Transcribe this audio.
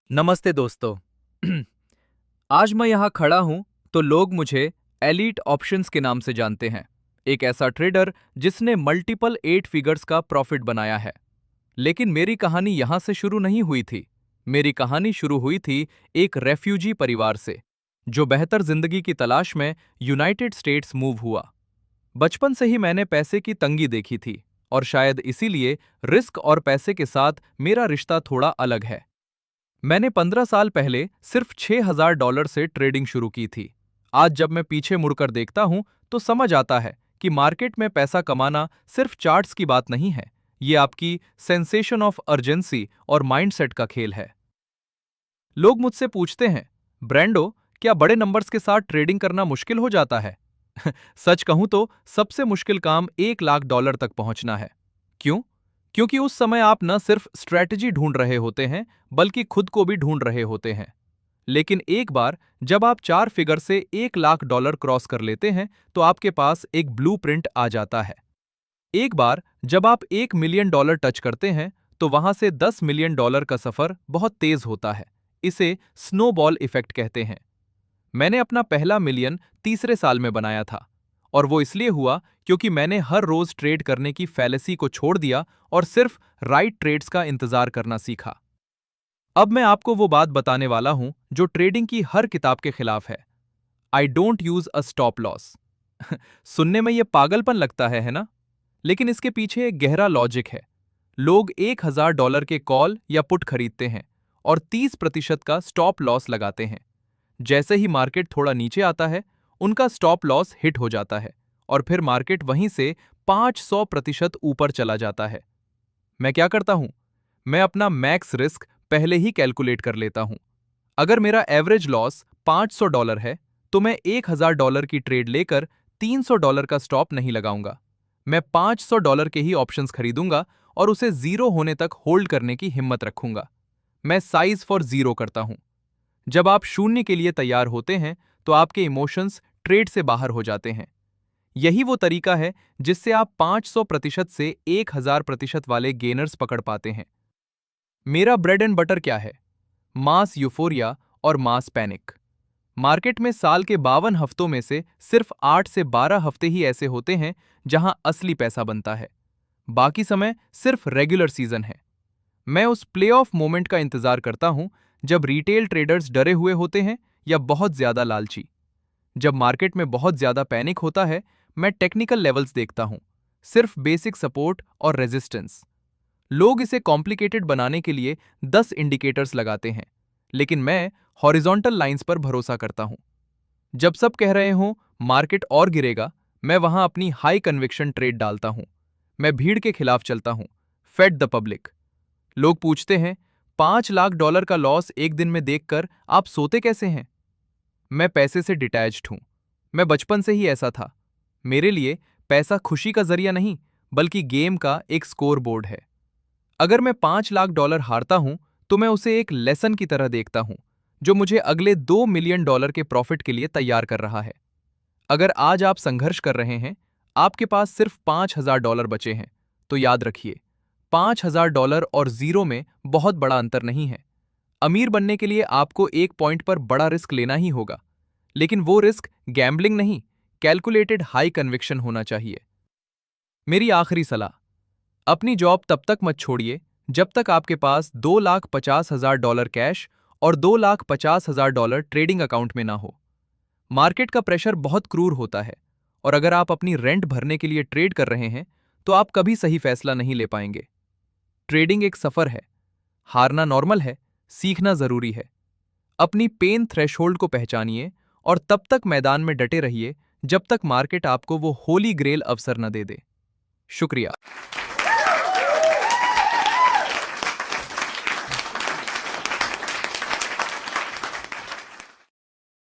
नमस्ते दोस्तों। आज मैं यहाँ खड़ा हूँ तो लोग मुझे एलीट ऑप्शंस के नाम से जानते हैं। एक ऐसा ट्रेडर जिसने मल्टीपल 8 फिगर्स का प्रॉफिट बनाया है। लेकिन मेरी कहानी यहाँ से शुरू नहीं हुई थी। मेरी कहानी शुरू हुई थी एक रेफ्यूजी परिवार से, जो बेहतर जिंदगी की तलाश में यूनाइटेड स्टेट्स मूव हुआ। बचपन से ही मैंने पैसे की तंगी देखी थी, और शायद इसीलिए रिस्क और पैसे के साथ मेरा रिश्ता थोड़ा अलग है। मैंने 15 साल पहले सिर्फ $6,000 से ट्रेडिंग शुरू की थी। आज जब मैं पीछे मुड़कर देखता हूं तो समझ आता है कि मार्केट में पैसा कमाना सिर्फ चार्ट्स की बात नहीं है। ये आपकी सेंसेशन ऑफ अर्जेंसी और माइंडसेट का खेल है। लोग मुझसे पूछते हैं, ब्रेंडो, क्या बड़े नंबर्स के साथ ट्रेडिंग करना मुश्किल हो जाता है? सच कहूं तो सबसे मुश्किल काम $1 लाख तक पहुंचना है। क्यों? क्योंकि उस समय आप न सिर्फ स्ट्रैटेजी ढूंढ रहे होते हैं, बल्कि खुद को भी ढूंढ रहे होते हैं। लेकिन एक बार जब आप 4 फिगर से $1 लाख क्रॉस कर लेते हैं, तो आपके पास एक ब्लूप्रिंट आ जाता है। एक बार जब आप $1 मिलियन टच करते हैं, तो वहां से $10 मिलियन का सफर बहुत तेज होता है। इसे स्नोबॉल इफेक्ट कहते हैं। मैंने अपना पहला मिलियन तीसरे साल में बनाया था, और वो इसलिए हुआ क्योंकि मैंने हर रोज ट्रेड करने की फैलेसी को छोड़ दिया और सिर्फ राइट ट्रेड्स का इंतजार करना सीखा। अब मैं आपको वो बात बताने वाला हूं जो ट्रेडिंग की हर किताब के खिलाफ है। I don't use a stop loss. सुनने में ये पागलपन लगता है ना? लेकिन इसके पीछे एक गहरा लॉजिक है। लोग $1,000 के कॉल या पुट खरीदते हैं और 30% का स्टॉप लॉस लगाते हैं। जैसे ही मार्केट थोड़ा नीचे आता है, उनका स्टॉप लॉस हिट हो जाता है, और फिर मार्केट वहीं से 500% ऊपर चला जाता है। मैं क्या करता हूं? मैं अपना मैक्स रिस्क पहले ही कैलकुलेट कर लेता हूं। अगर मेरा एवरेज लॉस $500 है, तो मैं $1,000 की ट्रेड लेकर $300 का स्टॉप नहीं लगाऊंगा। मैं $500 के ही ऑप्शंस खरीदूंगा और उसे जीरो होने तक होल्ड करने की हिम्मत रखूंगा। मैं साइज फॉर जीरो करता हूं। जब आप शून्य के लिए तैयार होते हैं, तो आपके इमोशंस ट्रेड से बाहर हो जाते हैं। यही वो तरीका है जिससे आप 500% से 1,000% वाले गेनर्स पकड़ पाते हैं। मेरा ब्रेड एंड बटर क्या है? मास यूफोरिया और मास पैनिक। मार्केट में साल के 52 हफ्तों में से सिर्फ 8 से 12 हफ्ते ही ऐसे होते हैं जहां असली पैसा बनता है। बाकी समय सिर्फ रेगुलर सीजन है। मैं उस प्ले ऑफ मोमेंट का इंतजार करता हूं जब रिटेल ट्रेडर्स डरे हुए होते हैं या बहुत ज्यादा लालची। जब मार्केट में बहुत ज्यादा पैनिक होता है, मैं टेक्निकल लेवल्स देखता हूं, सिर्फ बेसिक सपोर्ट और रेजिस्टेंस। लोग इसे कॉम्प्लिकेटेड बनाने के लिए 10 इंडिकेटर्स लगाते हैं, लेकिन मैं हॉरिजॉन्टल लाइंस पर भरोसा करता हूं। जब सब कह रहे हों मार्केट और गिरेगा, मैं वहां अपनी हाई कन्विक्शन ट्रेड डालता हूं। मैं भीड़ के खिलाफ चलता हूं, फेड द पब्लिक। लोग पूछते हैं, $5 लाख का लॉस एक दिन में देखकर आप सोते कैसे हैं? मैं पैसे से डिटैच्ड हूं। मैं बचपन से ही ऐसा था। मेरे लिए पैसा खुशी का जरिया नहीं, बल्कि गेम का एक स्कोर बोर्ड है। अगर मैं $5 लाख हारता हूं, तो मैं उसे एक लेसन की तरह देखता हूं, जो मुझे अगले $2 मिलियन के प्रॉफिट के लिए तैयार कर रहा है। अगर आज आप संघर्ष कर रहे हैं, आपके पास सिर्फ $5,000 बचे हैं, तो याद रखिए, $5,000 और जीरो में बहुत बड़ा अंतर नहीं है। अमीर बनने के लिए आपको एक पॉइंट पर बड़ा रिस्क लेना ही होगा, लेकिन वो रिस्क गैम्बलिंग नहीं, कैलकुलेटेड हाई कन्विक्शन होना चाहिए। मेरी आखिरी सलाह, अपनी जॉब तब तक मत छोड़िए जब तक आपके पास $2,50,000 कैश और $2,50,000 ट्रेडिंग अकाउंट में ना हो। मार्केट का प्रेशर बहुत क्रूर होता है, और अगर आप अपनी रेंट भरने के लिए ट्रेड कर रहे हैं, तो आप कभी सही फैसला नहीं ले पाएंगे। ट्रेडिंग एक सफर है। हारना नॉर्मल है, सीखना जरूरी है। अपनी पेन थ्रेशोल्ड को पहचानिए और तब तक मैदान में डटे रहिए जब तक मार्केट आपको वो होली ग्रेल अवसर न दे दे। शुक्रिया।